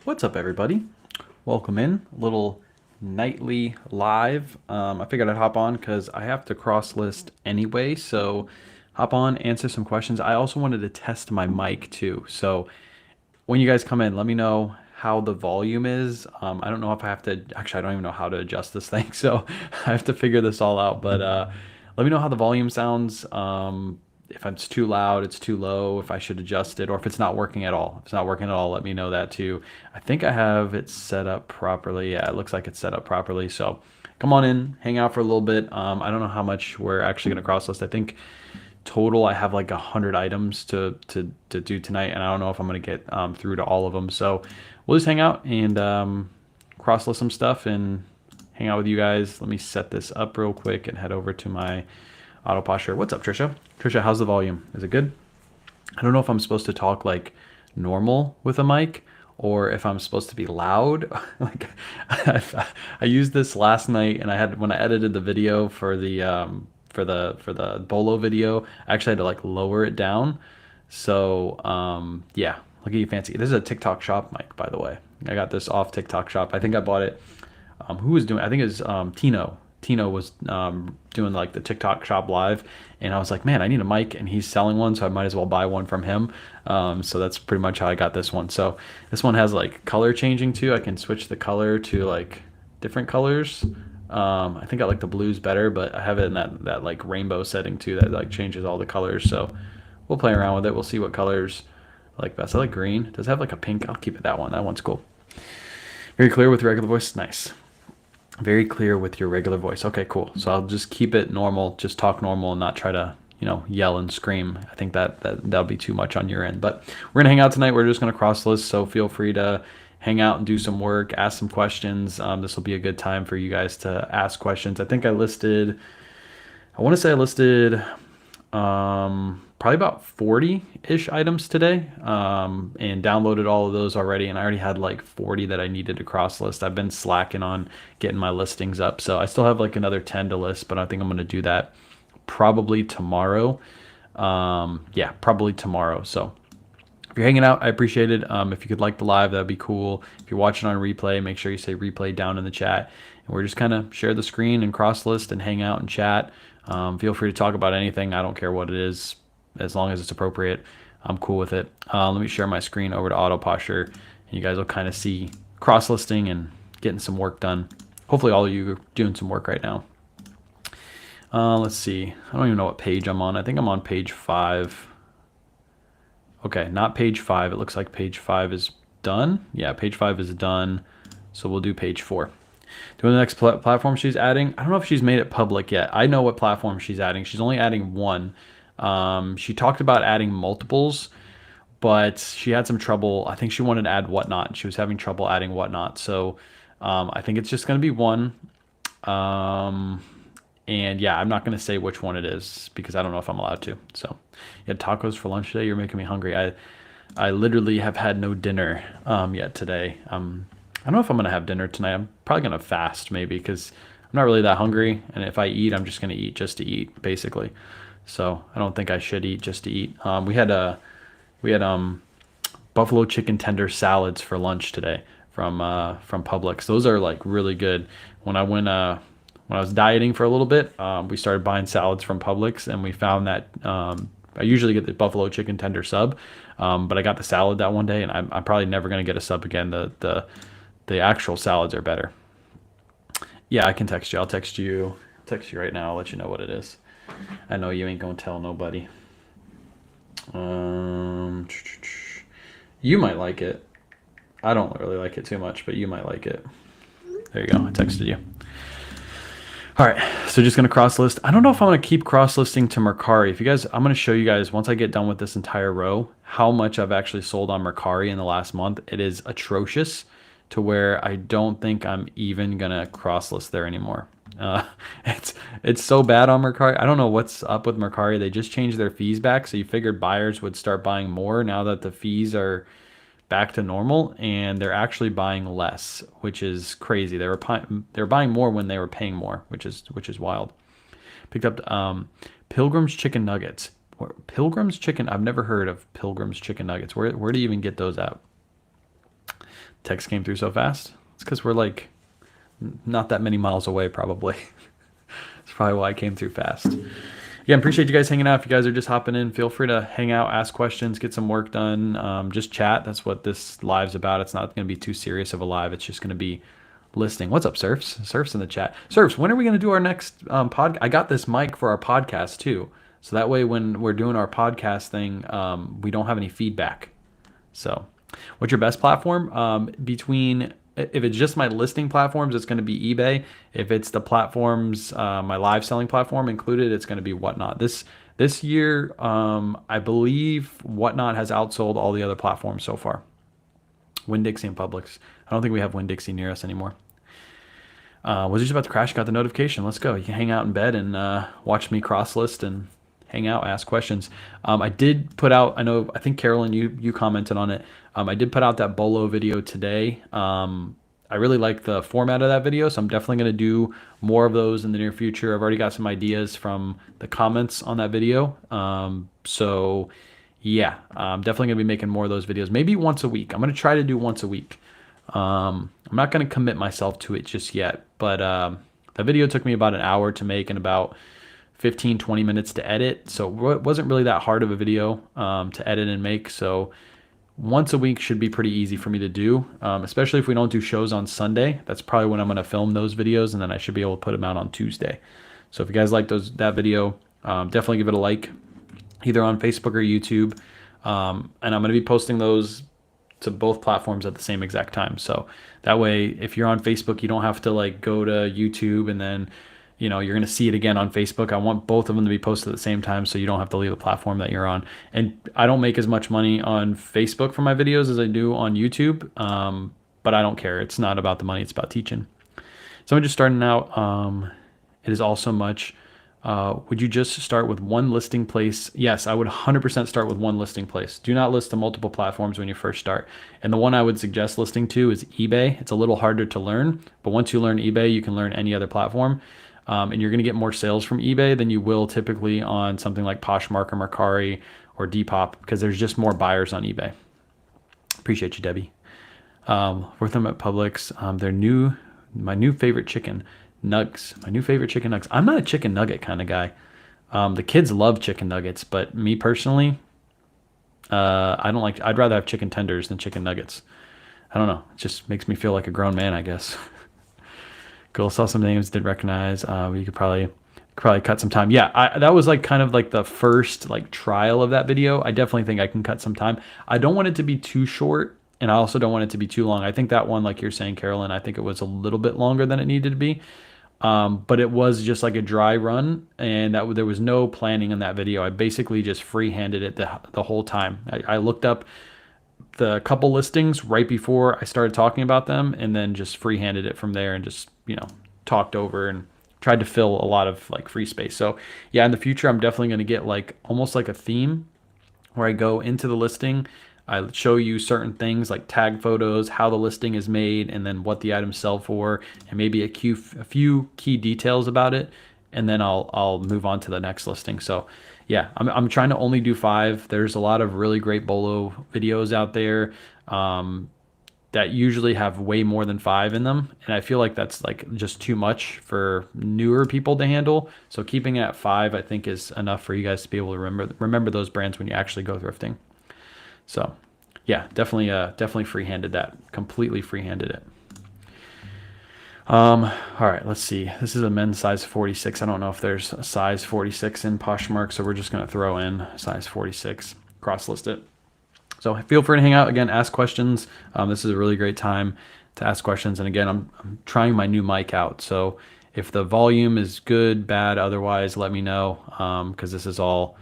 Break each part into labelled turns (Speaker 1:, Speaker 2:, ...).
Speaker 1: What's up, everybody? Welcome in. A little nightly live. I figured I'd hop on because I have to cross list anyway. So hop on, answer some questions. I also wanted to test my mic too. So when you guys come in, let me know how the volume is. I don't know if I have to, actually, I don't even know how to adjust this thing. So I have to figure this all out. But let me know how the volume sounds. If it's too loud, it's too low, if I should adjust it, or if it's not working at all. If it's not working at all, let me know that too. I think I have it set up properly. Yeah, it looks like it's set up properly. So come on in, hang out for a little bit. I don't know how much we're actually going to cross list. I think total I have like 100 items to do tonight, and I don't know if I'm going to get through to all of them. So we'll just hang out and cross list some stuff and hang out with you guys. Let me set this up real quick and head over to my Autoposher. What's up, Trisha? Trisha, how's the volume? Is it good? I don't know if I'm supposed to talk like normal with a mic or if I'm supposed to be loud. Like I used this last night, and I had when I edited the video for the bolo video, I actually had to like lower it down. So yeah, look at you fancy. This is a TikTok shop mic, by the way. I got this off TikTok shop. I think I bought it. Who was doing? I think it was Tino. Tino was doing like the TikTok shop live, and I was like, man, I need a mic, and he's selling one, so I might as well buy one from him. So that's pretty much how I got this one. So this one has like color changing too. I can switch the color to like different colors. I think I like the blues better, but I have it in that like rainbow setting too that like changes all the colors. So we'll play around with it. We'll see what colors I like best. I like green. Does it have like a pink? I'll keep it that one. That one's cool. Very clear with regular voice. Nice. Very clear with your regular voice. Okay, cool. So I'll just keep it normal, just talk normal and not try to, yell and scream. I think that'll be too much on your end. But we're gonna hang out tonight. We're just gonna cross list, so feel free to hang out and do some work, ask some questions. This will be a good time for you guys to ask questions. I think I want to say I listed probably about 40-ish items today, and downloaded all of those already. And I already had like 40 that I needed to cross list. I've been slacking on getting my listings up. So I still have like another 10 to list, but I think I'm going to do that probably tomorrow. Yeah, probably tomorrow. So if you're hanging out, I appreciate it. If you could like the live, that'd be cool. If you're watching on replay, make sure you say replay down in the chat. And we're just kind of share the screen and cross list and hang out and chat. Feel free to talk about anything. I don't care what it is, as long as it's appropriate. I'm cool with it. Let me share my screen over to Autoposher, and you guys will kind of see cross listing and getting some work done. Hopefully all of you are doing some work right now. Let's see. I don't even know what page I'm on. I think I'm on page 5. Okay, not page 5. It looks like page 5 is done. Yeah, page 5 is done. So we'll do page 4. Doing the next platform she's adding. I don't know if she's made it public yet. I know what platform she's adding. She's only adding one. She talked about adding multiples, but she had some trouble. I think she wanted to add Whatnot. She was having trouble adding Whatnot. So I think it's just going to be one. And yeah, I'm not going to say which one it is because I don't know if I'm allowed to. So you had tacos for lunch today. You're making me hungry. I literally have had no dinner yet today. I don't know if I'm going to have dinner tonight. I'm probably going to fast maybe because I'm not really that hungry. And if I eat, I'm just going to eat just to eat, basically. So I don't think I should eat just to eat. We had buffalo chicken tender salads for lunch today from Publix. Those are like really good. When I was dieting for a little bit, we started buying salads from Publix, and we found that I usually get the buffalo chicken tender sub, but I got the salad that one day, and I'm probably never gonna get a sub again. The actual salads are better. Yeah, I can text you. I'll text you right now. I'll let you know what it is. I know you ain't gonna tell nobody. You might like it. I don't really like it too much, but you might like it. There you go. I texted you. All right, so just gonna cross list. I don't know if I'm gonna keep cross listing to Mercari. I'm gonna show you guys once I get done with this entire row, how much I've actually sold on Mercari in the last month. It is atrocious to where I don't think I'm even gonna cross list there anymore. Uh, it's so bad on Mercari. I don't know what's up with Mercari. They just changed their fees back, so you figured buyers would start buying more now that the fees are back to normal, and they're actually buying less, which is crazy. They were buying more when they were paying more, which is wild. Picked up Pilgrim's chicken nuggets. Pilgrim's chicken. I've never heard of Pilgrim's chicken nuggets. Where do you even get those at? text came through so fast. It's because we're like not that many miles away, probably. That's probably why it came through fast. Again, appreciate you guys hanging out. If you guys are just hopping in, feel free to hang out, ask questions, get some work done. Just chat. That's what this live's about. It's not going to be too serious of a live. It's just going to be listing. What's up, Surfs? Surfs in the chat. Surfs, when are we going to do our next pod? I got this mic for our podcast too. So that way when we're doing our podcast thing, we don't have any feedback. So what's your best platform? If it's just my listing platforms, it's going to be eBay. If it's the platforms, my live selling platform included, it's going to be Whatnot. This year, I believe Whatnot has outsold all the other platforms so far. Winn-Dixie and Publix. I don't think we have Winn-Dixie near us anymore. Was just about to crash, got the notification. Let's go. You can hang out in bed and watch me cross list and hang out, ask questions. I did put out, I think Carolyn, you commented on it. I did put out that bolo video today. I really like the format of that video, so I'm definitely going to do more of those in the near future. I've already got some ideas from the comments on that video. So yeah, I'm definitely going to be making more of those videos, maybe once a week. I'm going to try to do once a week. I'm not going to commit myself to it just yet, but the video took me about an hour to make and about 15-20 minutes to edit, so it wasn't really that hard of a video to edit and make. So once a week should be pretty easy for me to do, especially if we don't do shows on Sunday. That's probably when I'm going to film those videos, and then I should be able to put them out on Tuesday. So if you guys like that video, definitely give it a like, either on Facebook or YouTube. And I'm going to be posting those to both platforms at the same exact time. So that way, if you're on Facebook, you don't have to like go to YouTube and then you're going to see it again on Facebook. I want both of them to be posted at the same time so you don't have to leave the platform that you're on. And I don't make as much money on Facebook for my videos as I do on YouTube, but I don't care. It's not about the money. It's about teaching. So I'm just starting out. It is also much. Would you just start with one listing place? Yes, I would 100% start with one listing place. Do not list to multiple platforms when you first start. And the one I would suggest listing to is eBay. It's a little harder to learn, but once you learn eBay, you can learn any other platform. And you're going to get more sales from eBay than you will typically on something like Poshmark or Mercari or Depop, because there's just more buyers on eBay. Appreciate you, Debbie. Worth them at Publix. My new favorite chicken nugs. My new favorite chicken nugs. I'm not a chicken nugget kind of guy. The kids love chicken nuggets, but me personally, I don't like. I'd rather have chicken tenders than chicken nuggets. I don't know. It just makes me feel like a grown man, I guess. Cool. Saw some names, didn't recognize. We could probably cut some time. Yeah, that was like kind of like the first like trial of that video. I definitely think I can cut some time. I don't want it to be too short, and I also don't want it to be too long. I think that one, like you're saying, Carolyn, I think it was a little bit longer than it needed to be. But it was just like a dry run, and there was no planning in that video. I basically just free-handed it the whole time. I looked up the couple listings right before I started talking about them, and then just free-handed it from there and just, talked over and tried to fill a lot of like free space. So yeah, in the future, I'm definitely going to get like almost like a theme where I go into the listing. I show you certain things like tag photos, how the listing is made, and then what the items sell for, and maybe a few key details about it. And then I'll move on to the next listing. So yeah, I'm trying to only do 5. There's a lot of really great bolo videos out there that usually have way more than 5 in them. And I feel like that's like just too much for newer people to handle. So keeping it at 5, I think, is enough for you guys to be able to remember those brands when you actually go thrifting. So yeah, definitely free-handed that, completely free-handed it. All right, let's see. This is a men's size 46. I don't know if there's a size 46 in Poshmark, so we're just going to throw in size 46, cross-list it. So feel free to hang out. Again, ask questions. This is a really great time to ask questions. And again, I'm trying my new mic out. So if the volume is good, bad, otherwise, let me know, because this is all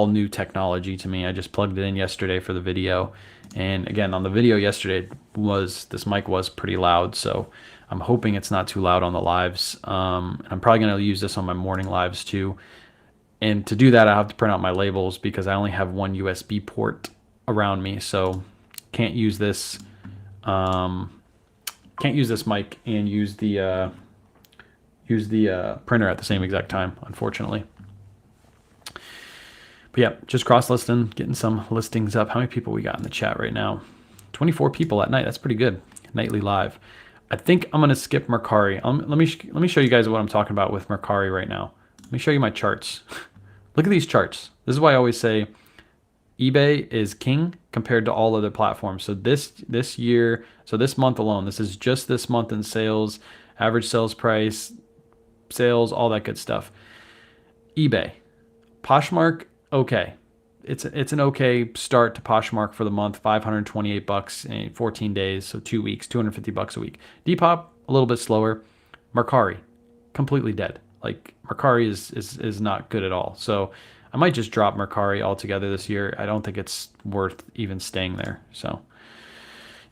Speaker 1: new technology to me. I just plugged it in yesterday for the video. And again, on the video yesterday, this mic was pretty loud. So I'm hoping it's not too loud on the lives. I'm probably going to use this on my morning lives too. And to do that, I have to print out my labels because I only have one USB port around me. So can't use this mic and use the printer at the same exact time, unfortunately. But yeah, just cross listing, getting some listings up. How many people we got in the chat right now? 24 people at night. That's pretty good. Nightly live. I think I'm gonna skip Mercari. Let me show you guys what I'm talking about with Mercari right now. Let me show you my charts. Look at these charts. This is why I always say eBay is king compared to all other platforms. So this year, so this month alone, this is just this month in sales, average sales price, sales, all that good stuff. eBay, Poshmark, okay. It's an okay start to Poshmark for the month. 528 bucks in 14 days, so 2 weeks, 250 bucks a week. Depop, a little bit slower. Mercari, completely dead. Like Mercari is not good at all. So I might just drop Mercari altogether this year. I don't think it's worth even staying there. So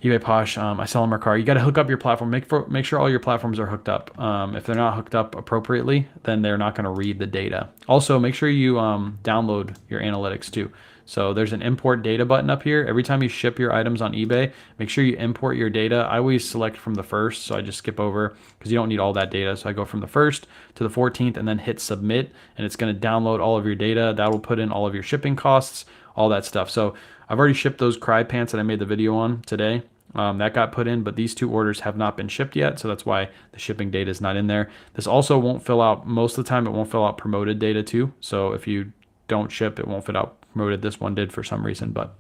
Speaker 1: eBay, Posh, I sell on Mercari. You got to hook up your platform. Make sure all your platforms are hooked up. If they're not hooked up appropriately, then they're not going to read the data. Also, make sure you download your analytics too. So there's an import data button up here. Every time you ship your items on eBay, make sure you import your data. I always select from the first, so I just skip over because you don't need all that data. So I go from the 1st to the 14th and then hit submit, and it's going to download all of your data. That will put in all of your shipping costs, all that stuff. So I've already shipped those Cry pants that I made the video on today. That got put in, but these 2 orders have not been shipped yet, so that's why the shipping data is not in there. This also won't fill out, most of the time it won't fill out promoted data too. So if you don't ship, it won't fill out promoted. This one did for some reason, but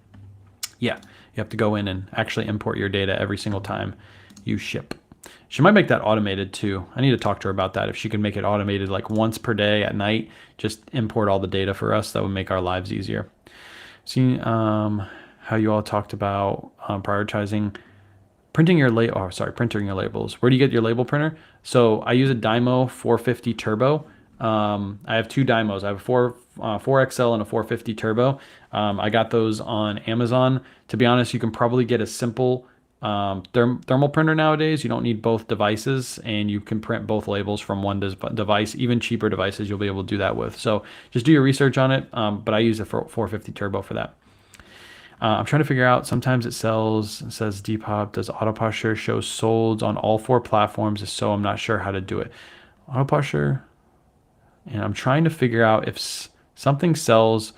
Speaker 1: yeah, you have to go in and actually import your data every single time you ship. She might make that automated too. I need to talk to her about that. If she can make it automated like once per day at night, just import all the data for us, that would make our lives easier. See how you all talked about prioritizing printing your printing your labels. Where do you get your label printer? So I use a Dymo 450 Turbo. I have 2 Dymos. I have a 4XL and a 450 Turbo. I got those on Amazon. To be honest, you can probably get a simple thermal printer nowadays. You don't need both devices, and you can print both labels from one device. Even cheaper devices you'll be able to do that with. So just do your research on it, but I use a 450 Turbo for that. I'm trying to figure out, sometimes it says Depop, does Autoposher show sold on all 4 platforms? If so, I'm not sure how to do it. Autoposher, and I'm trying to figure out if something sells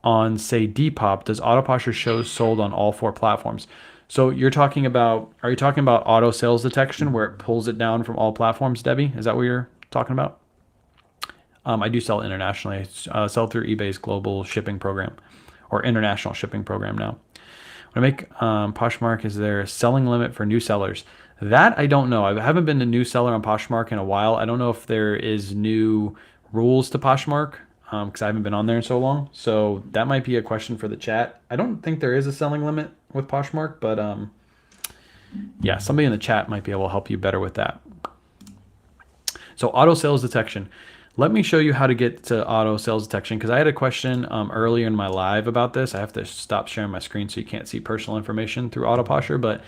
Speaker 1: on, say, Depop, does Autoposher show sold on all 4 platforms? So are you talking about auto sales detection where it pulls it down from all platforms, Debbie? Is that what you're talking about? I do sell internationally. I sell through eBay's global shipping program, or international shipping program now. When I make Poshmark, is there a selling limit for new sellers? That I don't know. I haven't been a new seller on Poshmark in a while. I don't know if there is new rules to Poshmark because I haven't been on there in so long. So that might be a question for the chat. I don't think there is a selling limit with Poshmark, but yeah, somebody in the chat might be able to help you better with that. So auto sales detection. Let me show you how to get to auto sales detection, because I had a question earlier in my live about this. I have to stop sharing my screen so you can't see personal information through Autoposher, but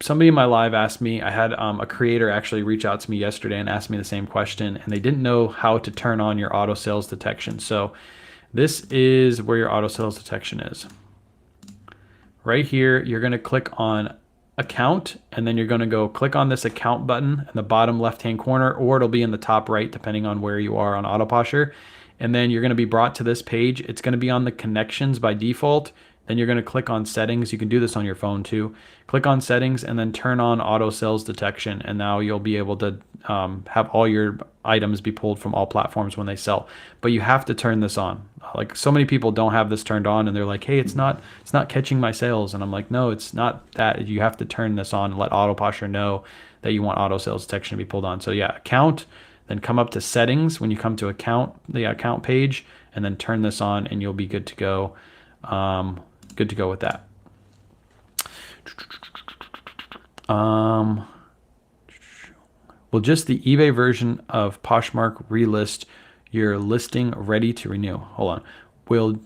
Speaker 1: somebody in my live asked me, I had a creator actually reach out to me yesterday and ask me the same question, and they didn't know how to turn on your auto sales detection. So this is where your auto sales detection is. Right here, you're going to click on account, and then you're going to go click on this account button in the bottom left hand corner, or it'll be in the top right depending on where you are on Autoposher. And then you're going to be brought to this page. It's going to be on the connections by default. Then you're going to click on settings. You can do this on your phone too. Click on settings and then turn on auto sales detection, and now you'll be able to have all your items be pulled from all platforms when they sell. But you have to turn this on. Like, so many people don't have this turned on, and they're like, hey, it's not catching my sales. And I'm like, no, it's not that. You have to turn this on and let Autoposher know that you want auto sales detection to be pulled on. So yeah, account, then come up to settings when you come to account, the account page, and then turn this on, and you'll be good to go. Good to go with that. Will just the eBay version of Poshmark relist your listing ready to renew? Hold on.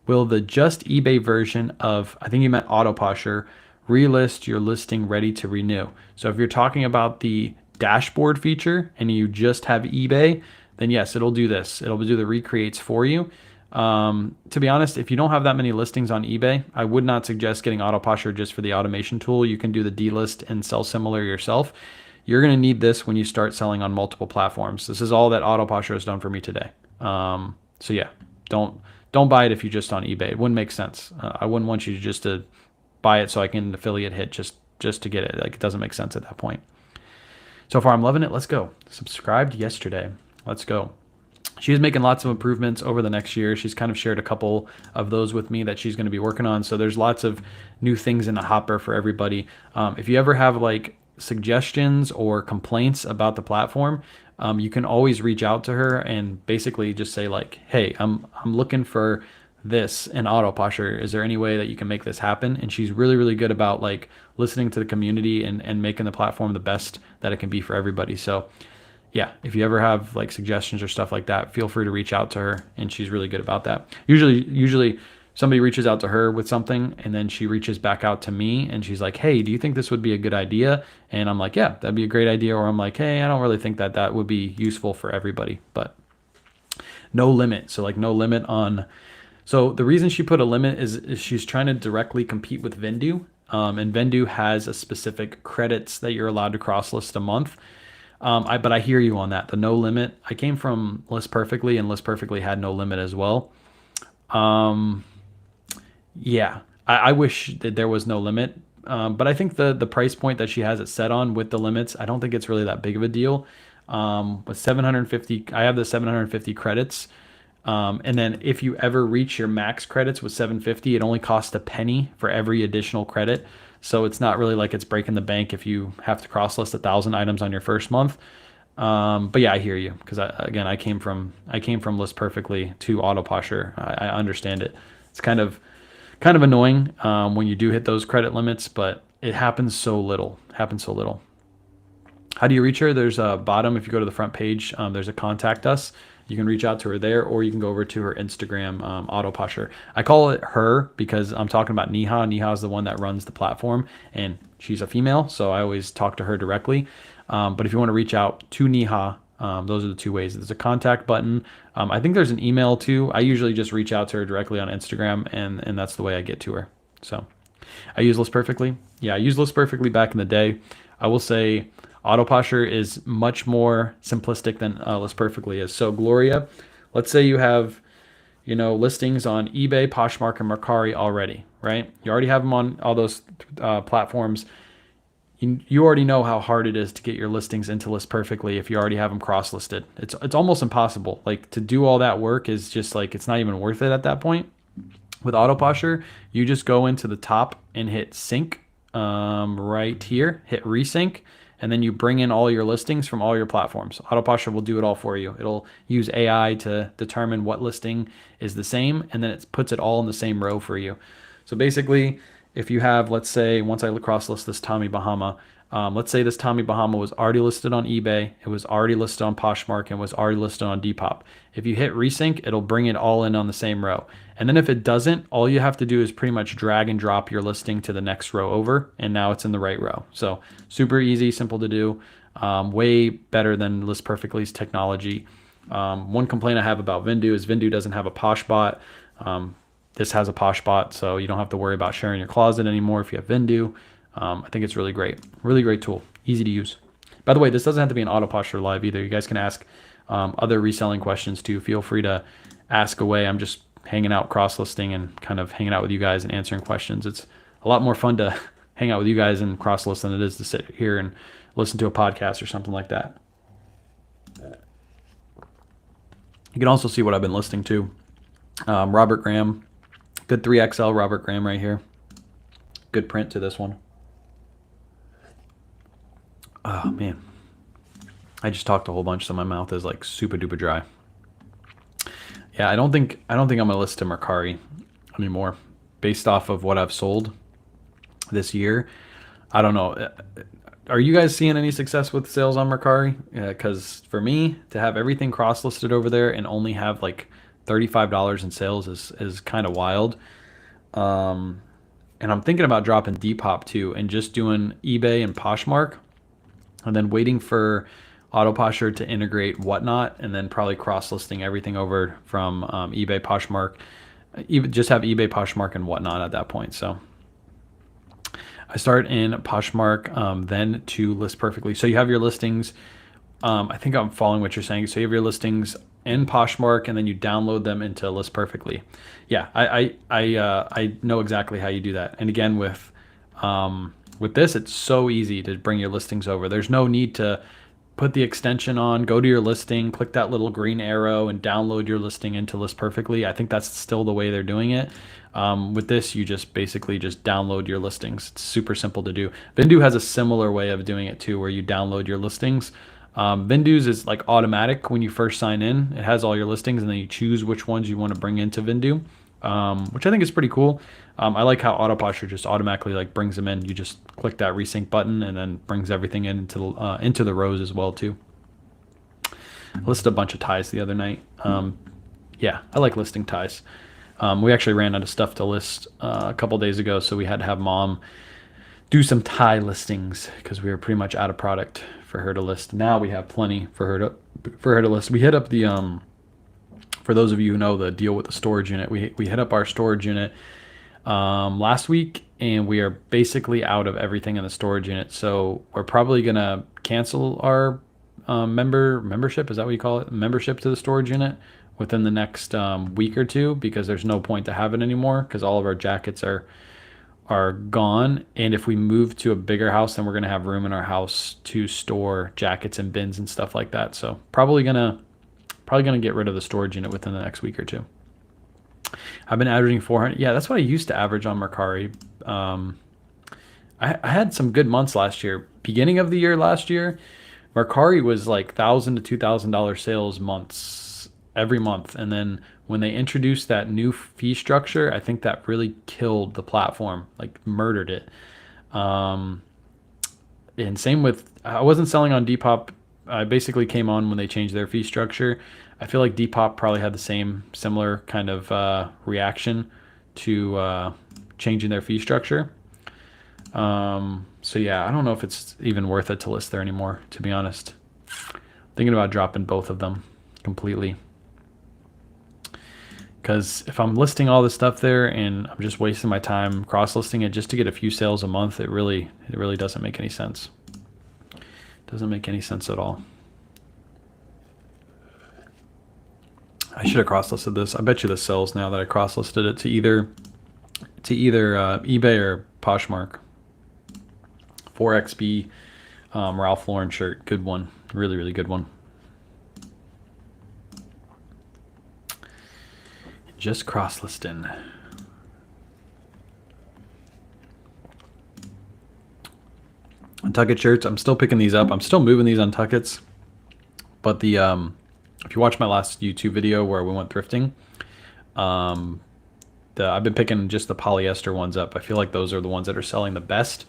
Speaker 1: Will the just eBay version of, I think you meant Autoposher, relist your listing ready to renew? So if you're talking about the dashboard feature and you just have eBay, then yes, it'll do this. It'll do the recreates for you. To be honest, if you don't have that many listings on eBay, I would not suggest getting Autoposher just for the automation tool. You can do the delist and sell similar yourself. You're going to need this when you start selling on multiple platforms. This is all that Autoposher has done for me today. So yeah, don't buy it if you're just on eBay. It wouldn't make sense. I wouldn't want you to just to buy it so I can affiliate hit just to get it. Like, it doesn't make sense at that point. So far, I'm loving it. Let's go. Subscribed yesterday. Let's go. She's making lots of improvements over the next year. She's kind of shared a couple of those with me that she's going to be working on. So there's lots of new things in the hopper for everybody. If you ever have like suggestions or complaints about the platform, you can always reach out to her and basically just say like, hey, I'm looking for this in Autoposher. Is there any way that you can make this happen? And she's really, really good about like listening to the community and making the platform the best that it can be for everybody. So yeah, if you ever have like suggestions or stuff like that, feel free to reach out to her, and she's really good about that. Usually somebody reaches out to her with something, and then she reaches back out to me and she's like, hey, do you think this would be a good idea? And I'm like, yeah, that'd be a great idea. Or I'm like, hey, I don't really think that that would be useful for everybody. But no limit. So like no limit on. So the reason she put a limit is she's trying to directly compete with Vendu. And Vendu has a specific credits that you're allowed to cross list a month. But I hear you on that. The no limit. I came from List Perfectly, and List Perfectly had no limit as well. Yeah, I wish that there was no limit. But I think the price point that she has it set on with the limits, I don't think it's really that big of a deal. With 750, I have the 750 credits. And then if you ever reach your max credits with 750, it only costs a penny for every additional credit. So it's not really like it's breaking the bank if you have to cross list 1,000 items on your first month. But yeah, I hear you, because I came from List Perfectly to Autoposher. I understand it. It's kind of annoying when you do hit those credit limits, but it happens so little. How do you reach her? There's a bottom. If you go to the front page, there's a contact us. You can reach out to her there, or you can go over to her Instagram, Autoposher. I call it her because I'm talking about Neha. Neha is the one that runs the platform, and she's a female, so I always talk to her directly. But if you want to reach out to Neha, those are the two ways. There's a contact button. I think there's an email too. I usually just reach out to her directly on Instagram, and that's the way I get to her. So I use List Perfectly. Yeah, I used List Perfectly back in the day. I will say Autoposher is much more simplistic than List Perfectly is. So Gloria, let's say you have, listings on eBay, Poshmark, and Mercari already, right? You already have them on all those platforms. You already know how hard it is to get your listings into List Perfectly if you already have them cross-listed. It's almost impossible. Like, to do all that work is just like, it's not even worth it at that point. With Autoposher, you just go into the top and hit sync right here, hit resync, and then you bring in all your listings from all your platforms. Autoposher will do it all for you. It'll use AI to determine what listing is the same, and then it puts it all in the same row for you. So basically, if you have, let's say, once I cross list this Tommy Bahama, let's say this Tommy Bahama was already listed on eBay, it was already listed on Poshmark, and was already listed on Depop. If you hit resync, it'll bring it all in on the same row. And then if it doesn't, all you have to do is pretty much drag and drop your listing to the next row over, and now it's in the right row. So super easy, simple to do, way better than List Perfectly's technology. One complaint I have about Vendu is Vendu doesn't have a Posh bot. This has a Posh bot, so you don't have to worry about sharing your closet anymore if you have Vendu. I think it's really great tool, easy to use. By the way, this doesn't have to be an Autoposher live either. You guys can ask other reselling questions too. Feel free to ask away. I'm just hanging out cross-listing and kind of hanging out with you guys and answering questions. It's a lot more fun to hang out with you guys and cross-list than it is to sit here and listen to a podcast or something like that. You can also see what I've been listening to. Robert Graham, good 3XL Robert Graham right here. Good print to this one. Oh man, I just talked a whole bunch, so my mouth is like super duper dry. Yeah, I don't think I'm gonna list to Mercari anymore, based off of what I've sold this year. I don't know. Are you guys seeing any success with sales on Mercari? Because for me, to have everything cross-listed over there and only have like $35 in sales is kind of wild. And I'm thinking about dropping Depop too and just doing eBay and Poshmark, and then waiting for Autoposher to integrate Whatnot, and then probably cross-listing everything over from eBay, Poshmark. Just have eBay, Poshmark, and Whatnot at that point. So I start in Poshmark, then to List Perfectly. So you have your listings. I think I'm following what you're saying. So you have your listings in Poshmark, and then you download them into List Perfectly. Yeah, I know exactly how you do that. And again, with With this, it's so easy to bring your listings over. There's no need to put the extension on, go to your listing, click that little green arrow, and download your listing into List Perfectly. I think that's still the way they're doing it. With this, you just basically just download your listings. It's super simple to do. Vindu has a similar way of doing it too, where you download your listings. Vindu's is like automatic when you first sign in. It has all your listings, and then you choose which ones you want to bring into Vindu, which I think is pretty cool. I like how Autoposher just automatically like brings them in. You just click that resync button, and then brings everything into the rows as well too. I listed a bunch of ties the other night. Yeah, I like listing ties. We actually ran out of stuff to list a couple days ago, so we had to have Mom do some tie listings because we were pretty much out of product for her to list. Now we have plenty for her to list. We hit up the for those of you who know the deal with the storage unit, we hit up our storage unit last week, and we are basically out of everything in the storage unit. So we're probably gonna cancel our membership. Is that what you call it? Membership to the storage unit within the next week or two, because there's no point to have it anymore because all of our jackets are gone. And if we move to a bigger house, then we're gonna have room in our house to store jackets and bins and stuff like that. So probably gonna get rid of the storage unit within the next week or two. I've been averaging 400. Yeah, that's what I used to average on Mercari. I had some good months last year. Beginning of the year last year, Mercari was like $1,000 to $2,000 sales months every month. And then when they introduced that new fee structure, I think that really killed the platform, like murdered it. And same with, I wasn't selling on Depop. I basically came on when they changed their fee structure. I feel like Depop probably had the similar kind of reaction to changing their fee structure. So yeah, I don't know if it's even worth it to list there anymore, to be honest. Thinking about dropping both of them completely. Because if I'm listing all this stuff there and I'm just wasting my time cross-listing it just to get a few sales a month, it really doesn't make any sense. Doesn't make any sense at all. I should have cross-listed this. I bet you this sells now that I cross-listed it to either eBay or Poshmark. 4XB Ralph Lauren shirt. Good one. Really, really good one. Just cross-listing. Untucked shirts. I'm still picking these up. I'm still moving these Untuckeds. But the if you watch my last YouTube video where we went thrifting, I've been picking just the polyester ones up. I feel like those are the ones that are selling the best,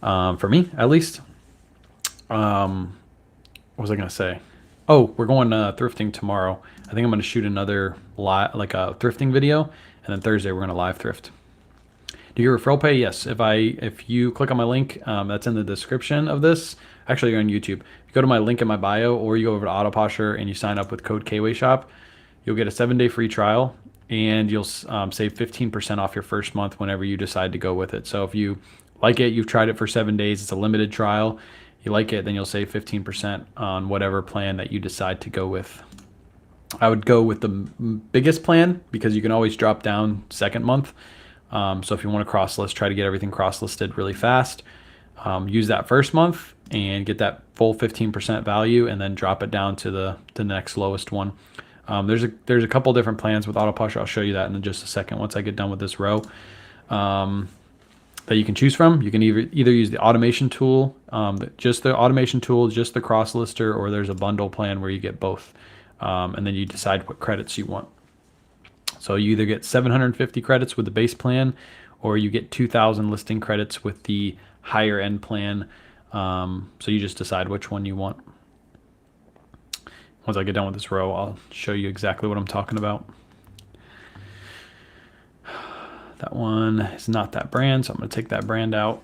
Speaker 1: for me at least. What was I gonna say? Oh, we're going thrifting tomorrow. I think I'm gonna shoot another like a thrifting video, and then Thursday we're gonna live thrift. Do you get referral pay? Yes. If you click on my link, that's in the description of this. Actually, you're on YouTube. If you go to my link in my bio, or you go over to Autoposher and you sign up with code KWayShop, you'll get a 7-day free trial, and you'll save 15% off your first month whenever you decide to go with it. So if you like it, you've tried it for 7 days, it's a limited trial, you like it, then you'll save 15% on whatever plan that you decide to go with. I would go with the biggest plan because you can always drop down second month. So if you want to cross-list, try to get everything cross-listed really fast. Use that first month and get that full 15% value, and then drop it down to the next lowest one. There's a couple different plans with Autoposher. I'll show you that in just a second once I get done with this row, that you can choose from. You can either use the automation tool, just the automation tool, just the cross lister, or there's a bundle plan where you get both, and then you decide what credits you want. So you either get 750 credits with the base plan, or you get 2,000 listing credits with the higher end plan. So you just decide which one you want. Once I get done with this row, I'll show you exactly what I'm talking about. That one is not that brand, so I'm going to take that brand out.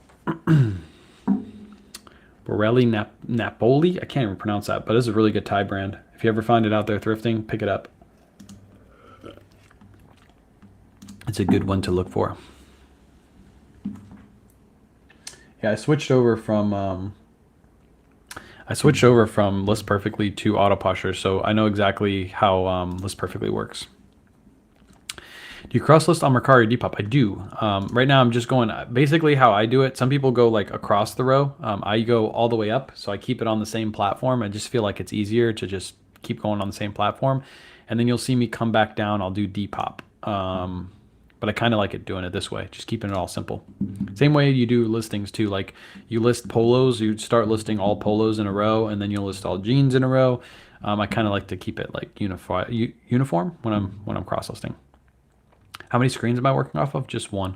Speaker 1: Borelli Napoli. I can't even pronounce that, but it's a really good tie brand. If you ever find it out there thrifting, pick it up. It's a good one to look for. Yeah, I switched over from List Perfectly to Autoposher, so I know exactly how List Perfectly works. Do you cross list on Mercari or Depop? I do. Right now I'm just going, basically how I do it. Some people go like across the row. I go all the way up. So I keep it on the same platform. I just feel like it's easier to just keep going on the same platform. And then you'll see me come back down. I'll do Depop. But I kind of like it doing it this way, just keeping it all simple. Same way you do listings too. Like you list polos, you start listing all polos in a row, and then you'll list all jeans in a row. I kind of like to keep it like uniform when I'm cross listing. How many screens am I working off of? Just one.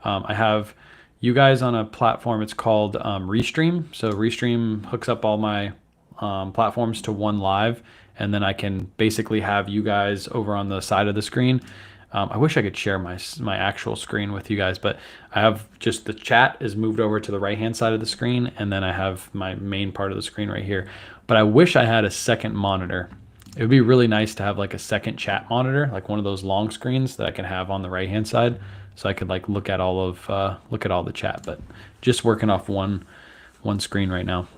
Speaker 1: I have you guys on a platform. It's called Restream. So Restream hooks up all my platforms to one live, and then I can basically have you guys over on the side of the screen. I wish I could share my actual screen with you guys, but I have just the chat is moved over to the right hand side of the screen, and then I have my main part of the screen right here. But I wish I had a second monitor. It would be really nice to have like a second chat monitor, like one of those long screens that I can have on the right hand side, so I could like look at all the chat. But just working off one screen right now.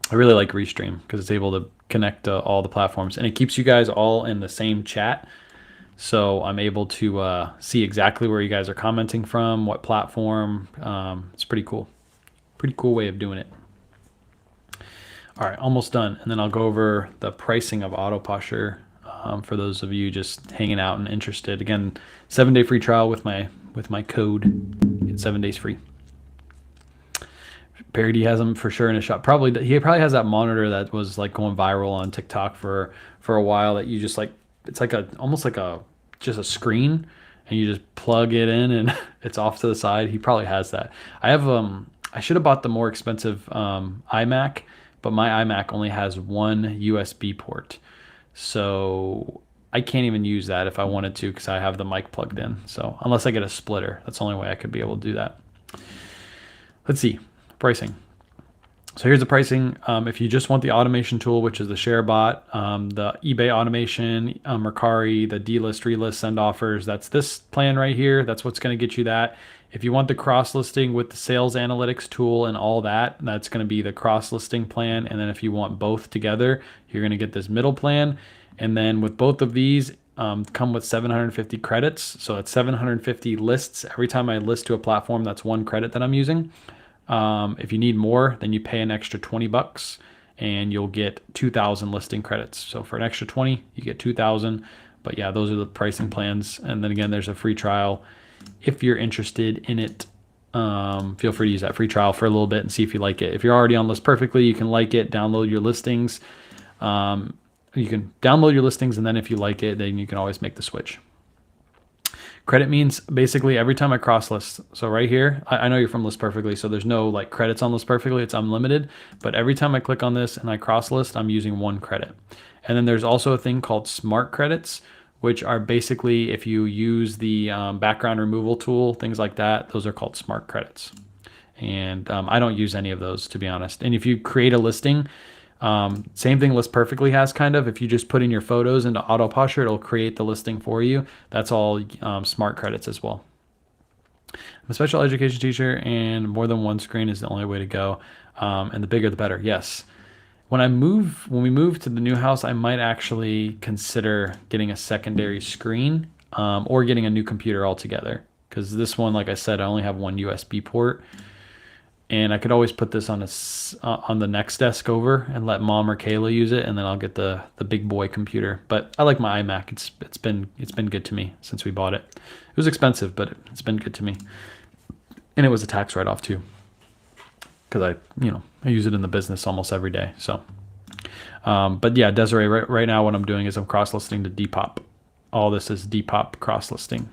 Speaker 1: I really like Restream because it's able to connect to all the platforms, and it keeps you guys all in the same chat. So I'm able to see exactly where you guys are commenting from, what platform. It's pretty cool. Pretty cool way of doing it. All right, almost done. And then I'll go over the pricing of Autoposher for those of you just hanging out and interested. Again, 7-day free trial with my code. Get 7 days free. Parody has them for sure in a shop. He probably has that monitor that was like going viral on TikTok for a while that you just like, it's like almost like just a screen, and you just plug it in and it's off to the side. He probably has that. I should have bought the more expensive iMac, but my iMac only has one USB port. So I can't even use that if I wanted to because I have the mic plugged in. So unless I get a splitter, that's the only way I could be able to do that. Let's see, pricing. So here's the pricing. If you just want the automation tool, which is the ShareBot, the eBay automation, Mercari, the delist, relist, send offers, that's this plan right here. That's what's going to get you that. If you want the cross listing with the sales analytics tool and all that, that's going to be the cross listing plan. And then if you want both together, you're going to get this middle plan. And then with both of these, come with 750 credits. So it's 750 lists. Every time I list to a platform, that's one credit that I'm using. If you need more, then you pay an extra 20 bucks and you'll get 2,000 listing credits. So for an extra 20, you get 2,000. But yeah, those are the pricing plans. And then again, there's a free trial. If you're interested in it, feel free to use that free trial for a little bit and see if you like it. If you're already on List Perfectly, you can like it, download your listings. You can download your listings, and then if you like it, then you can always make the switch. Credit means basically every time I cross list. So right here, I know you're from List Perfectly, so there's no like credits on List Perfectly. It's unlimited. But every time I click on this and I cross list, I'm using one credit. And then there's also a thing called smart credits, which are basically if you use the background removal tool, things like that, those are called smart credits. And I don't use any of those, to be honest. And if you create a listing, same thing List Perfectly has kind of. If you just put in your photos into Autoposher, it'll create the listing for you. That's all smart credits as well. I'm a special education teacher, and more than one screen is the only way to go. And the bigger, the better. Yes. When we move to the new house, I might actually consider getting a secondary screen or getting a new computer altogether. Because this one, like I said, I only have one USB port. And I could always put this on the next desk over and let Mom or Kayla use it, and then I'll get the big boy computer. But I like my iMac. It's been good to me since we bought it. It was expensive, but it's been good to me. And it was a tax write-off too, because I use it in the business almost every day. So, but yeah, Desiree, right now what I'm doing is I'm cross-listing to Depop. All this is Depop cross-listing.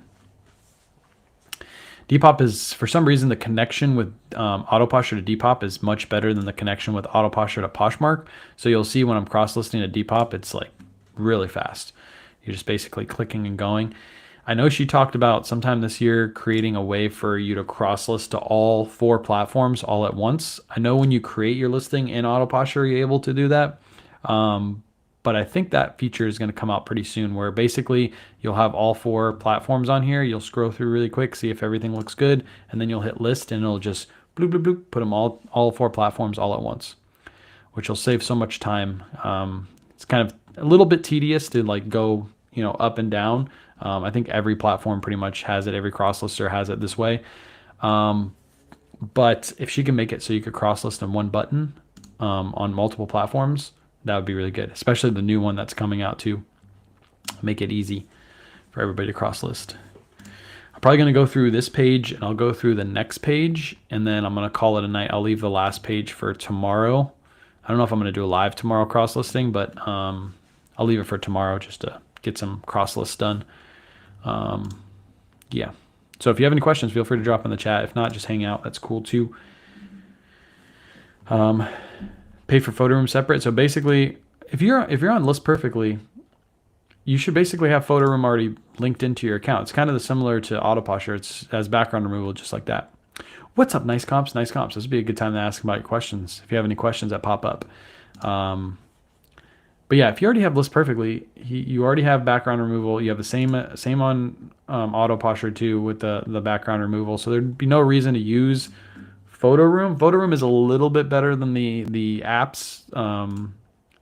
Speaker 1: Depop is, for some reason, the connection with Autoposher to Depop is much better than the connection with Autoposher to Poshmark. So you'll see when I'm cross-listing to Depop, it's like really fast. You're just basically clicking and going. I know she talked about sometime this year creating a way for you to cross-list to all 4 platforms all at once. I know when you create your listing in Autoposher, you're able to do that. But I think that feature is going to come out pretty soon, where basically you'll have all 4 platforms on here. You'll scroll through really quick, see if everything looks good, and then you'll hit list and it'll just bloop, bloop, bloop, put them all 4 platforms all at once, which will save so much time. It's kind of a little bit tedious to like go, up and down, I think every platform pretty much has it. Every cross-lister has it this way. But if she can make it so you could cross-list in one button on multiple platforms, that would be really good, especially the new one that's coming out too. Make it easy for everybody to cross-list. I'm probably going to go through this page and I'll go through the next page and then I'm going to call it a night. I'll leave the last page for tomorrow. I don't know if I'm going to do a live tomorrow cross-listing, but I'll leave it for tomorrow just to get some cross-lists done. Yeah. So if you have any questions, feel free to drop in the chat. If not, just hang out. That's cool too. Pay for photo room separate. So basically, if you're on List Perfectly, you should basically have photo room already linked into your account. It's kind of similar to Autoposher. It has background removal just like that. What's up, nice comps? Nice comps. This would be a good time to ask about your questions if you have any questions that pop up. But yeah, if you already have List Perfectly, you already have background removal. You have the same on Autoposher too with the background removal. So there'd be no reason to use Photo Room. Photo Room is a little bit better than the apps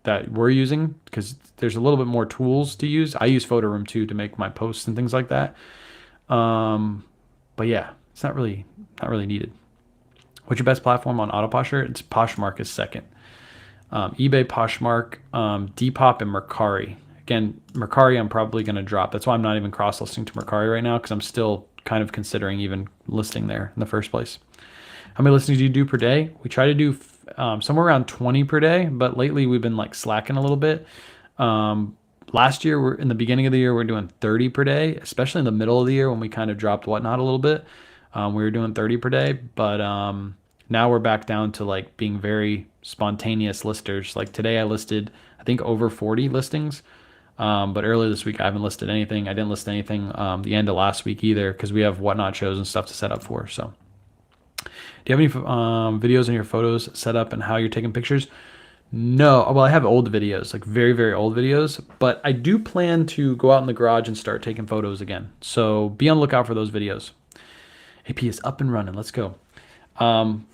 Speaker 1: that we're using because there's a little bit more tools to use. I use Photo Room too to make my posts and things like that. But yeah, it's not really needed. What's your best platform on Autoposher? It's Poshmark is second. eBay, Poshmark, Depop, and Mercari. Again, Mercari I'm probably going to drop. That's why I'm not even cross-listing to Mercari right now because I'm still kind of considering even listing there in the first place. How many listings do you do per day? We try to do somewhere around 20 per day, but lately we've been like slacking a little bit. Last year, in the beginning of the year, we're doing 30 per day, especially in the middle of the year when we kind of dropped Whatnot a little bit. We were doing 30 per day, but now we're back down to like being very spontaneous listers. Like today I listed, I think over 40 listings. But earlier this week I haven't listed anything. I didn't list anything the end of last week either because we have Whatnot shows and stuff to set up for. So do you have any videos on your photos set up and how you're taking pictures? No. Well, I have old videos, like very, very old videos, but I do plan to go out in the garage and start taking photos again. So be on the lookout for those videos. AP is up and running. Let's go.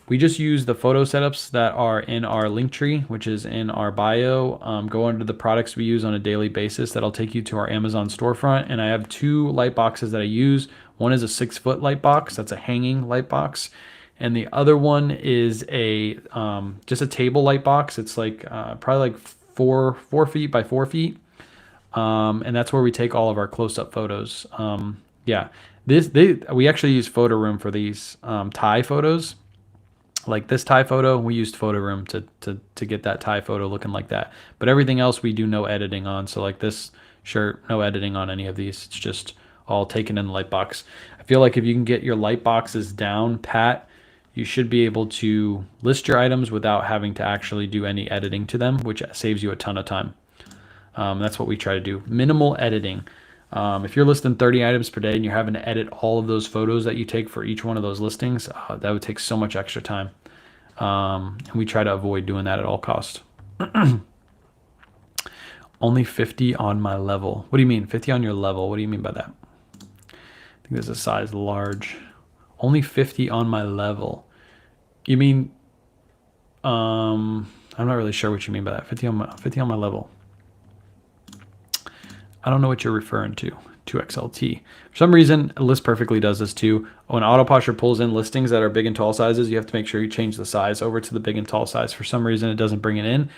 Speaker 1: We just use the photo setups that are in our link tree, which is in our bio. Go under the products we use on a daily basis. That'll take you to our Amazon storefront. And I have two light boxes that I use. One is a 6-foot light box. That's a hanging light box. And the other one is a just a table light box. It's like probably like 4 feet by 4 feet. And that's where we take all of our close-up photos. Yeah. We actually use Photo Room for these tie photos. Like this tie photo, we used Photo Room to get that tie photo looking like that. But everything else we do no editing on. So like this shirt, no editing on any of these. It's just all taken in the light box. I feel like if you can get your light boxes down pat, you should be able to list your items without having to actually do any editing to them, which saves you a ton of time. That's what we try to do. Minimal editing. If you're listing 30 items per day and you're having to edit all of those photos that you take for each one of those listings, that would take so much extra time. And we try to avoid doing that at all costs. Only 50 on my level. What do you mean? 50 on your level? What do you mean by that? I think there's a size large. Only 50 on my level. You mean, I'm not really sure what you mean by that. 50 on my level. I don't know what you're referring to. 2XLT. For some reason, List Perfectly does this too. When Autoposher pulls in listings that are big and tall sizes, you have to make sure you change the size over to the big and tall size. For some reason, it doesn't bring it in.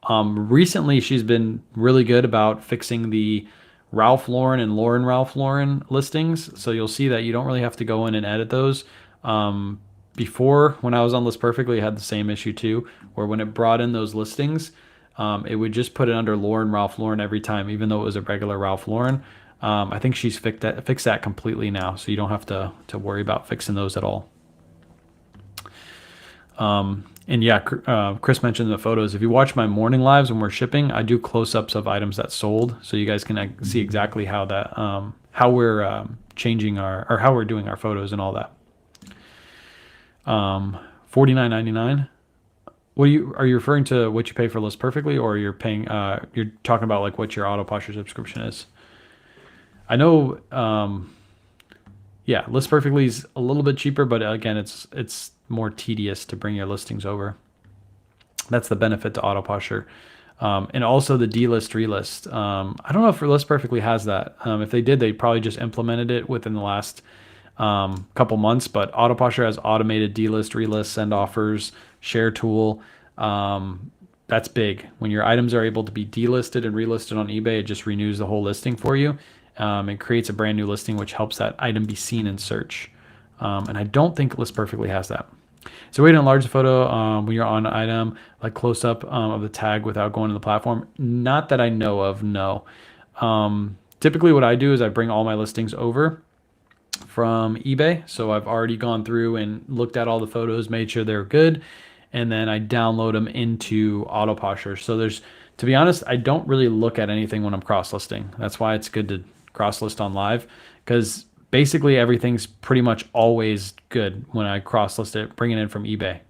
Speaker 1: Recently, she's been really good about fixing the Ralph Lauren and Lauren Ralph Lauren listings. So you'll see that you don't really have to go in and edit those. Before, when I was on List Perfectly, I had the same issue too, where when it brought in those listings, it would just put it under Lauren Ralph Lauren every time, even though it was a regular Ralph Lauren. I think she's fixed that completely now, so you don't have to worry about fixing those at all. And yeah, Chris mentioned the photos. If you watch my morning lives when we're shipping, I do close-ups of items that sold, so you guys can see exactly how that how we're changing how we're doing our photos and all that. $49.99. What are you referring to? What you pay for List Perfectly, or you're paying? You're talking about like what your Autoposher subscription is. I know. Yeah, List Perfectly is a little bit cheaper, but again, it's more tedious to bring your listings over. That's the benefit to Autoposher. And also the delist relist. I don't know if List Perfectly has that. If they did, they probably just implemented it within the last couple months. But Autoposher has automated delist, relist, send offers, share tool. That's big. When your items are able to be delisted and relisted on eBay, it just renews the whole listing for you. It creates a brand new listing, which helps that item be seen in search. And I don't think List Perfectly has that. So way to enlarge the photo when you're on an item, like close up of the tag without going to the platform. Not that I know of, no. Typically what I do is I bring all my listings over from eBay. So I've already gone through and looked at all the photos, made sure they're good, and then I download them into Autoposher. So to be honest, I don't really look at anything when I'm cross-listing. That's why it's good to cross-list on live, because basically everything's pretty much always good when I cross-list it, bring it in from eBay.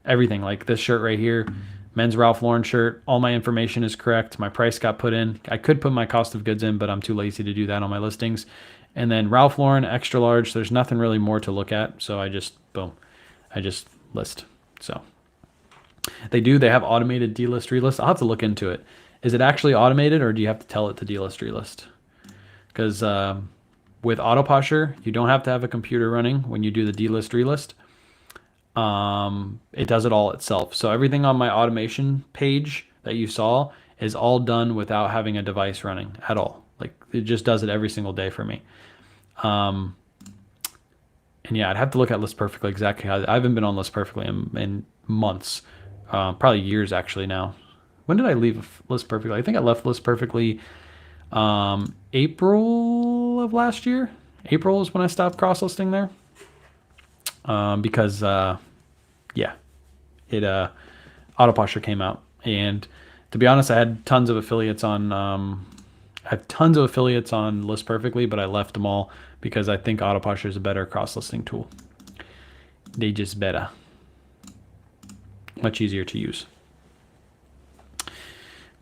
Speaker 1: Everything, like this shirt right here, men's Ralph Lauren shirt, all my information is correct. My price got put in. I could put my cost of goods in, but I'm too lazy to do that on my listings. And then Ralph Lauren, extra large, there's nothing really more to look at. So I just, boom, I just list. So they have automated delist, relist. I'll have to look into it. Is it actually automated, or do you have to tell it to delist, relist? Because with Autoposher, you don't have to have a computer running when you do the delist, relist. It does it all itself. So everything on my automation page that you saw is all done without having a device running at all. Like it just does it every single day for me. And yeah, I'd have to look at List Perfectly exactly how. I haven't been on List Perfectly in months, probably years actually now. When did I leave List Perfectly? I think I left List Perfectly April of last year. April is when I stopped cross-listing there. Because yeah, Autoposher came out, and to be honest, I had tons of affiliates on List Perfectly, but I left them all because I think Autoposher is a better cross-listing tool. They just better, much easier to use.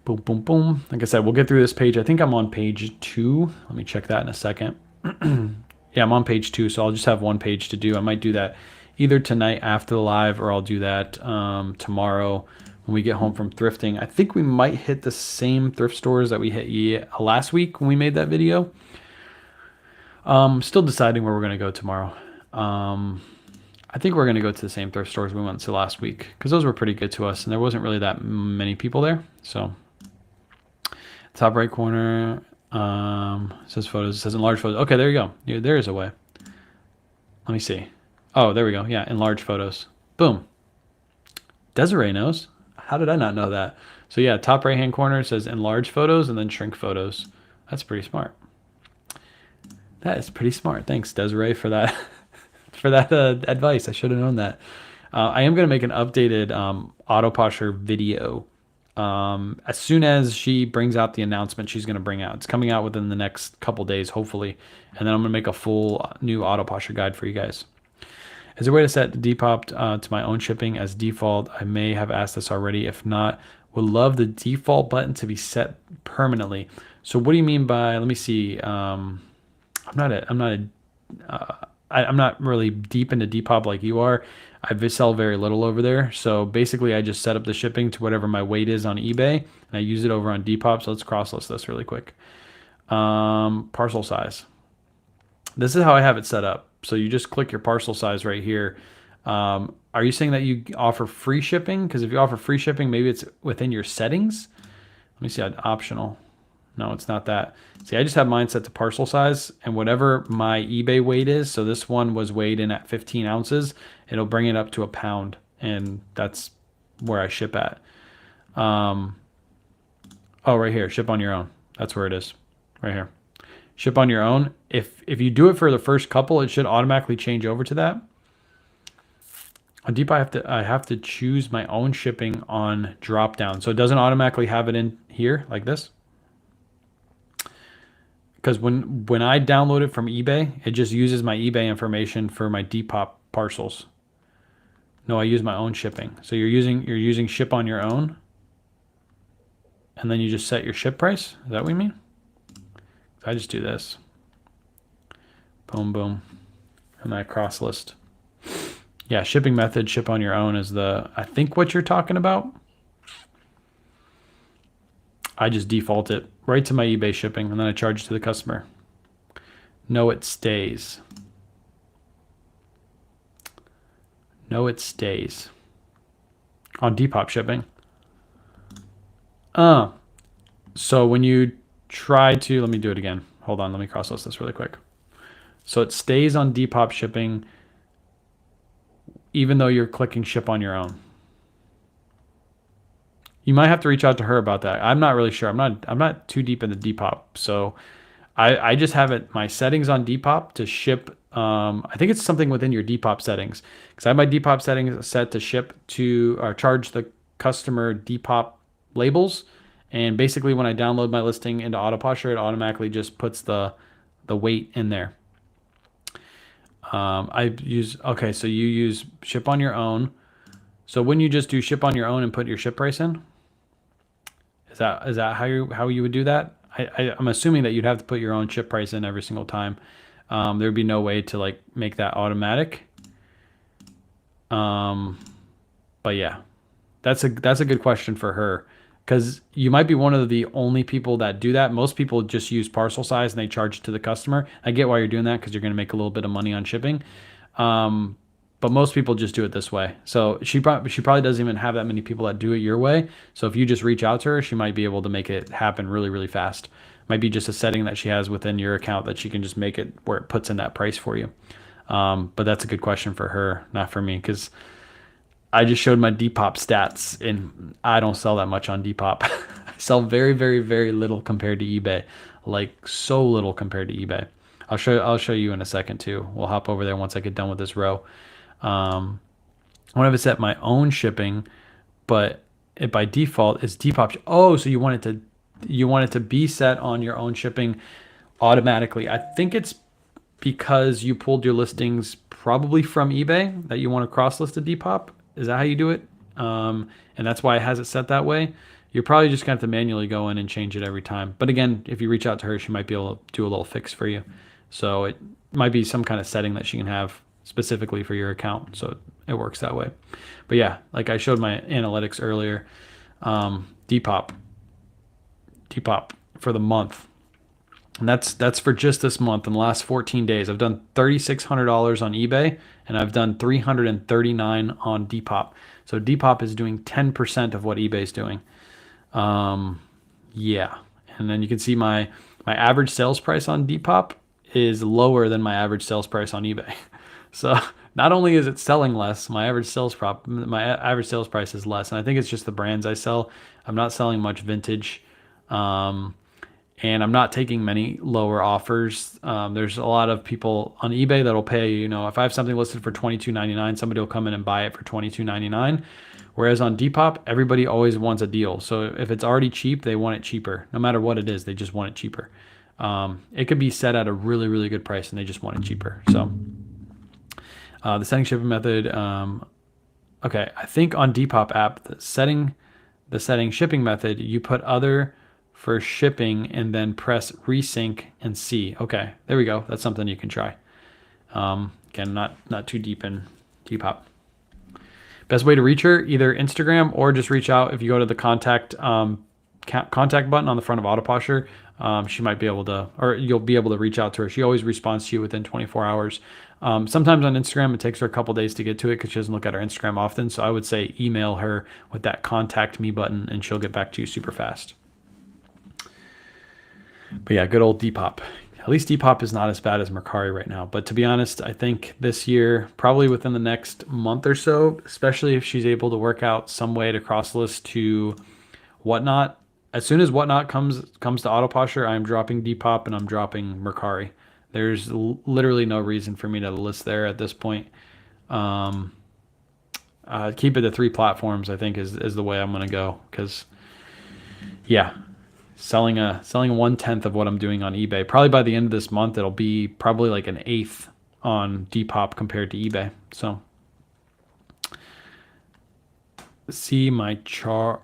Speaker 1: Boom, boom, boom. Like I said, we'll get through this page. I think I'm on page 2. Let me check that in a second. Yeah, I'm on page 2, so I'll just have one page to do. I might do that either tonight after the live, or I'll do that tomorrow when we get home from thrifting. I think we might hit the same thrift stores that we hit last week when we made that video. Still deciding where we're going to go tomorrow. I think we're going to go to the same thrift stores we went to last week, because those were pretty good to us, and there wasn't really that many people there. So top right corner, says photos, it says enlarge photos. Okay, there you go. Yeah, there is a way. Let me see. Oh, there we go. Yeah, enlarge photos. Boom. Desiree knows. How did I not know that? So yeah, top right hand corner says enlarge photos and then shrink photos. That's pretty smart. That is pretty smart. Thanks, Desiree, for that for that advice. I should have known that. I am going to make an updated Autoposher video as soon as she brings out the announcement she's going to bring out. It's coming out within the next couple days, hopefully. And then I'm going to make a full new Autoposher guide for you guys. Is there a way to set Depop to my own shipping as default? I may have asked this already. If not, would love the default button to be set permanently. So what do you mean by, let me see. I'm not really deep into Depop like you are. I sell very little over there. So basically I just set up the shipping to whatever my weight is on eBay, and I use it over on Depop. So let's cross-list this really quick. Parcel size. This is how I have it set up. So you just click your parcel size right here. Are you saying that you offer free shipping? Because if you offer free shipping, maybe it's within your settings. Let me see, optional. No, it's not that. See, I just have mine set to parcel size, and whatever my eBay weight is, so this one was weighed in at 15 ounces, it'll bring it up to a pound, and that's where I ship at. Oh, right here, ship on your own. That's where it is, right here. Ship on your own. If you do it for the first couple, it should automatically change over to that. On Depop, I have to choose my own shipping on drop down, so it doesn't automatically have it in here like this. Because when I download it from eBay, it just uses my eBay information for my Depop parcels. No, I use my own shipping. So you're using ship on your own, and then you just set your ship price. Is that what you mean? I just do this. Boom, boom, and I cross list. Yeah, shipping method, ship on your own is I think what you're talking about. I just default it right to my eBay shipping, and then I charge to the customer. No, it stays. No, it stays. On Depop shipping. So when you try to, let me do it again. Hold on, let me cross-list this really quick. So it stays on Depop shipping even though you're clicking ship on your own. You might have to reach out to her about that. I'm not really sure. I'm not too deep into Depop. So I just have it my settings on Depop to ship. I think it's something within your Depop settings, because I have my Depop settings set to ship to or charge the customer Depop labels. And basically when I download my listing into Autoposher, it automatically just puts the weight in there. Okay, so you use ship on your own. So wouldn't you just do ship on your own and put your ship price in? Is that how you would do that? I'm assuming that you'd have to put your own ship price in every single time. There'd be no way to like make that automatic. But yeah, that's a good question for her, because you might be one of the only people that do that. Most people just use parcel size and they charge it to the customer. I get why you're doing that, because you're going to make a little bit of money on shipping. But most people just do it this way. So she probably doesn't even have that many people that do it your way. So if you just reach out to her, she might be able to make it happen really, really fast. Might be just a setting that she has within your account that she can just make it where it puts in that price for you. But that's a good question for her, not for me, because I just showed my Depop stats and I don't sell that much on Depop. I sell very, very, very little compared to eBay. Like so little compared to eBay. I'll show you in a second too. We'll hop over there once I get done with this row. I want to set my own shipping, but it by default is Depop. Oh, so you want it to be set on your own shipping automatically. I think it's because you pulled your listings probably from eBay that you want to cross list to Depop. Is that how you do it? And that's why it has it set that way. You're probably just going to have to manually go in and change it every time. But again, if you reach out to her, she might be able to do a little fix for you. So it might be some kind of setting that she can have specifically for your account, so it works that way. But yeah, like I showed my analytics earlier, Depop for the month, and that's for just this month. In the last 14 days, I've done $3,600 on eBay, and I've done $339 on Depop. So Depop is doing 10% of what eBay's doing. Yeah, and then you can see my average sales price on Depop is lower than my average sales price on eBay. So not only is it selling less, my average sales price is less. And I think it's just the brands I sell. I'm not selling much vintage. And I'm not taking many lower offers. There's a lot of people on eBay that'll pay, if I have something listed for $22.99, somebody will come in and buy it for $22.99. Whereas on Depop, everybody always wants a deal. So if it's already cheap, they want it cheaper. No matter what it is, they just want it cheaper. It could be set at a really, really good price and they just want it cheaper. So the setting shipping method. Okay, I think on Depop app, the setting shipping method, you put other for shipping and then press resync and see. Okay, there we go. That's something you can try. Again, not too deep in Depop. Best way to reach her, either Instagram or just reach out. If you go to the contact button on the front of Autoposher, she might be able to, or you'll be able to reach out to her. She always responds to you within 24 hours. Sometimes on Instagram, it takes her a couple days to get to it because she doesn't look at her Instagram often. So I would say email her with that contact me button and she'll get back to you super fast. But yeah, good old Depop. At least Depop is not as bad as Mercari right now. But to be honest, I think this year, probably within the next month or so, especially if she's able to work out some way to cross list to Whatnot. As soon as Whatnot comes to Autoposher, I'm dropping Depop and I'm dropping Mercari. There's literally no reason for me to list there at this point. Keep it to 3 platforms, I think, is the way I'm going to go. Because, yeah, selling 1/10 of what I'm doing on eBay. Probably by the end of this month, it'll be probably like an 1/8 on Depop compared to eBay. So, see my char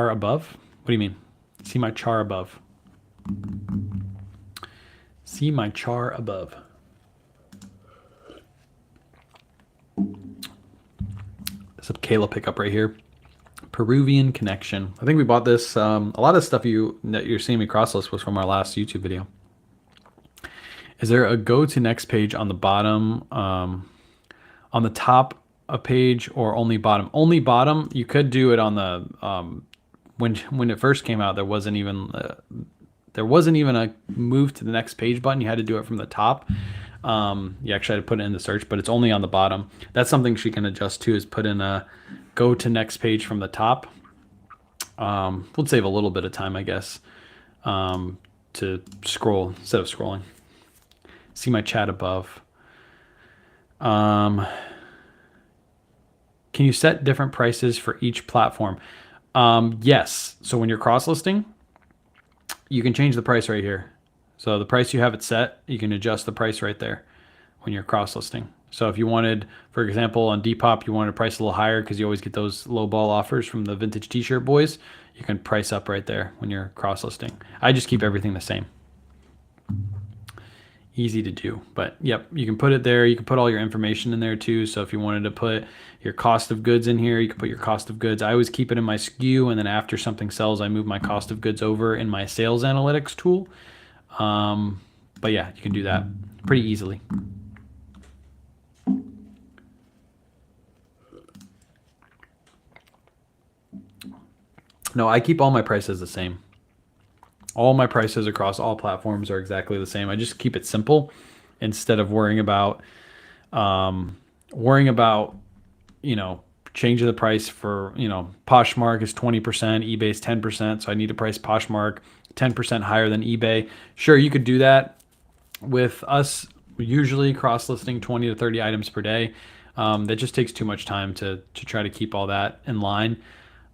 Speaker 1: above? What do you mean? See my char above. See my char above. There's a Kayla pickup right here. Peruvian Connection. I think we bought this. A lot of stuff that you're seeing me crosslist was from our last YouTube video. Is there a go to next page on the bottom, on the top a page, or only bottom? Only bottom. You could do it on the when it first came out. There wasn't even a move to the next page button. You had to do it from the top. You actually had to put it in the search, but it's only on the bottom. That's something she can adjust to, is put in a go to next page from the top. Would save a little bit of time, I guess, to scroll instead of scrolling. See my chat above. Can you set different prices for each platform? Yes. So when you're cross-listing, you can change the price right here. So the price you have it set, you can adjust the price right there when you're cross-listing. So if you wanted, for example, on Depop, you wanted to price a little higher because you always get those low ball offers from the vintage t-shirt boys, you can price up right there when you're cross-listing. I just keep everything the same. Easy to do, but yep, you can put it there. You can put all your information in there too. So if you wanted to put your cost of goods in here, you can put your cost of goods. I always keep it in my SKU, and then after something sells, I move my cost of goods over in my sales analytics tool. But yeah, you can do that pretty easily. No, I keep all my prices the same. All my prices across all platforms are exactly the same. I just keep it simple instead of worrying about, changing the price for, Poshmark is 20%, eBay's 10%. So I need to price Poshmark 10% higher than eBay. Sure, you could do that with us. Usually cross-listing 20 to 30 items per day. That just takes too much time to try to keep all that in line.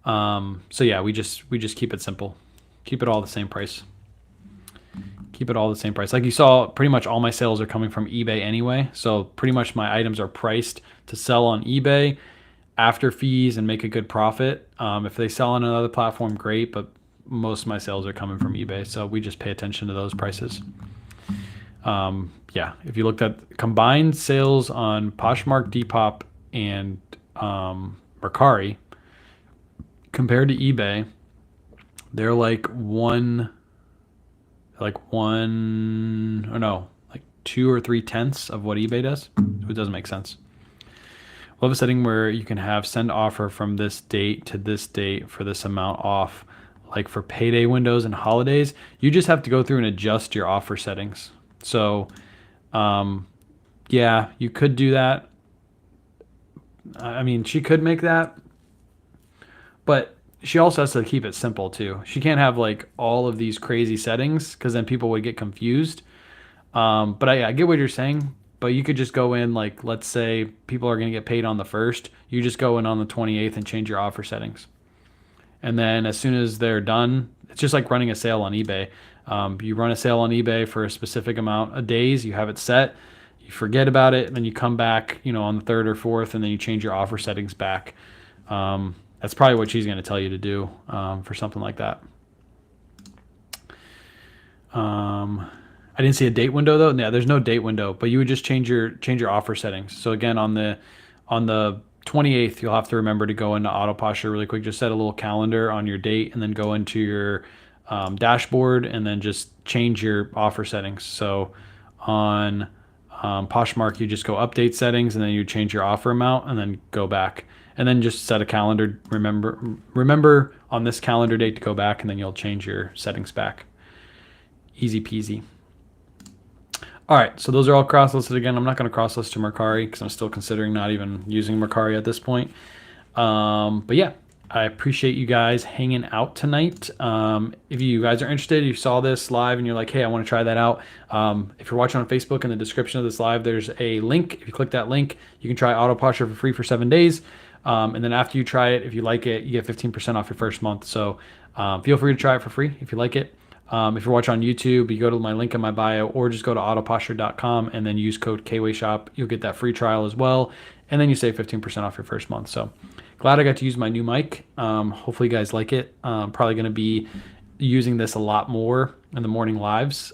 Speaker 1: So yeah, we just keep it simple. Keep it all the same price. Keep it all the same price. Like you saw, pretty much all my sales are coming from eBay anyway. So pretty much my items are priced to sell on eBay after fees and make a good profit. If they sell on another platform, great, but most of my sales are coming from eBay. So we just pay attention to those prices. Yeah, if you looked at combined sales on Poshmark, Depop, and Mercari compared to eBay, they're like 2 or 3 tenths of what eBay does. So it doesn't make sense. We'll have a setting where you can have send offer from this date to this date for this amount off, like for payday windows and holidays. You just have to go through and adjust your offer settings. So, yeah, you could do that. I mean, she could make that, but she also has to keep it simple too. She can't have like all of these crazy settings because then people would get confused. But I get what you're saying, but you could just go in, like, let's say people are going to get paid on the 1st. You just go in on the 28th and change your offer settings. And then as soon as they're done, it's just like running a sale on eBay. You run a sale on eBay for a specific amount of days, you have it set, you forget about it, and then you come back, on the 3rd or 4th, and then you change your offer settings back. That's probably what she's going to tell you to do for something like that. I didn't see a date window though. Yeah, there's no date window, but you would just change your offer settings. So again, on the 28th, you'll have to remember to go into Autoposher really quick. Just set a little calendar on your date, and then go into your dashboard, and then just change your offer settings. So on Poshmark, you just go update settings, and then you change your offer amount, and then go back, and then just set a calendar. Remember on this calendar date to go back, and then you'll change your settings back. Easy peasy. All right, so those are all cross-listed again. I'm not going to cross-list to Mercari because I'm still considering not even using Mercari at this point. But yeah, I appreciate you guys hanging out tonight. If you guys are interested, you saw this live and you're like, hey, I want to try that out. If you're watching on Facebook, in the description of this live, there's a link. If you click that link, you can try Autoposher for free for 7 days. And then after you try it, if you like it, you get 15% off your first month. So feel free to try it for free if you like it. If you're watching on YouTube, you go to my link in my bio, or just go to autoposher.com and then use code KWayShop. You'll get that free trial as well. And then you save 15% off your first month. So glad I got to use my new mic. Hopefully you guys like it. Probably going to be using this a lot more in the morning lives.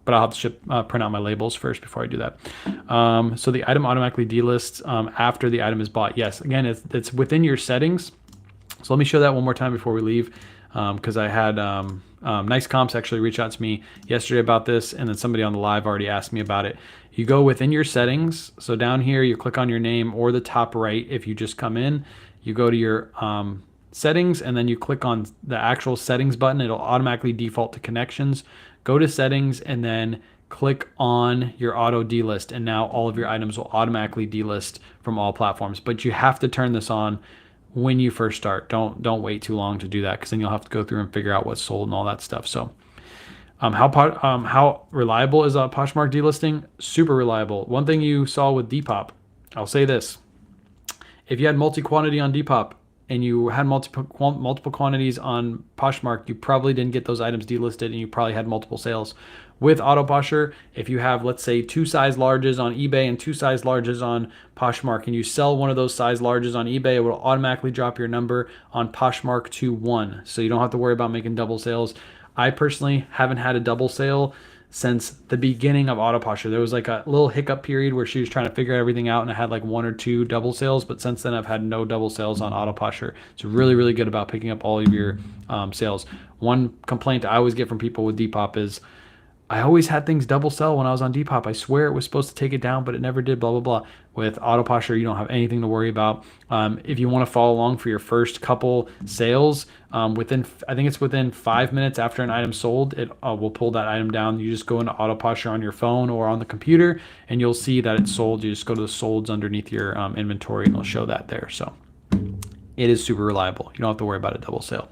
Speaker 1: But I'll have to print out my labels first before I do that. So the item automatically delists after the item is bought. Yes, again, it's within your settings. So let me show that one more time before we leave, because I had Nice Comps actually reach out to me yesterday about this, and then somebody on the live already asked me about it. You go within your settings. So down here, you click on your name, or the top right if you just come in. You go to your settings, and then you click on the actual settings button. It'll automatically default to connections. Go to settings, and then click on your auto delist, and now all of your items will automatically delist from all platforms. But you have to turn this on when you first start. Don't wait too long to do that, because then you'll have to go through and figure out what's sold and all that stuff. So how reliable is Poshmark delisting? Super reliable. One thing you saw with Depop, I'll say this: if you had multi-quantity on Depop and you had multiple quantities on Poshmark, you probably didn't get those items delisted, and you probably had multiple sales. With Autoposher, if you have, let's say, 2 size larges on eBay and 2 size larges on Poshmark, and you sell one of those size larges on eBay, it will automatically drop your number on Poshmark to 1. So you don't have to worry about making double sales. I personally haven't had a double sale since the beginning of Autoposher. There was like a little hiccup period where she was trying to figure everything out, and I had like 1 or 2 double sales, but since then I've had no double sales on Autoposher. It's really, really good about picking up all of your sales. One complaint I always get from people with Depop is, I always had things double sell when I was on Depop. I swear it was supposed to take it down, but it never did, blah, blah, blah. With Autoposher, you don't have anything to worry about. If you want to follow along for your first couple sales, I think it's within 5 minutes after an item sold, it will pull that item down. You just go into Autoposher on your phone or on the computer, and you'll see that it's sold. You just go to the solds underneath your inventory, and it'll show that there. So it is super reliable. You don't have to worry about a double sale.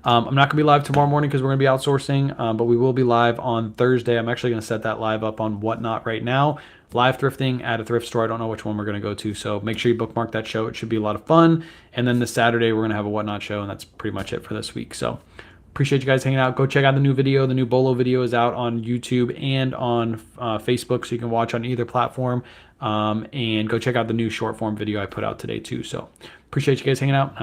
Speaker 1: I'm not going to be live tomorrow morning because we're going to be outsourcing, but we will be live on Thursday. I'm actually going to set that live up on Whatnot right now. Live thrifting at a thrift store. I don't know which one we're going to go to, so make sure you bookmark that show. It should be a lot of fun. And then this Saturday, we're going to have a Whatnot show, and that's pretty much it for this week. So appreciate you guys hanging out. Go check out the new video. The new Bolo video is out on YouTube and on Facebook, so you can watch on either platform. And go check out the new short form video I put out today too. So appreciate you guys hanging out.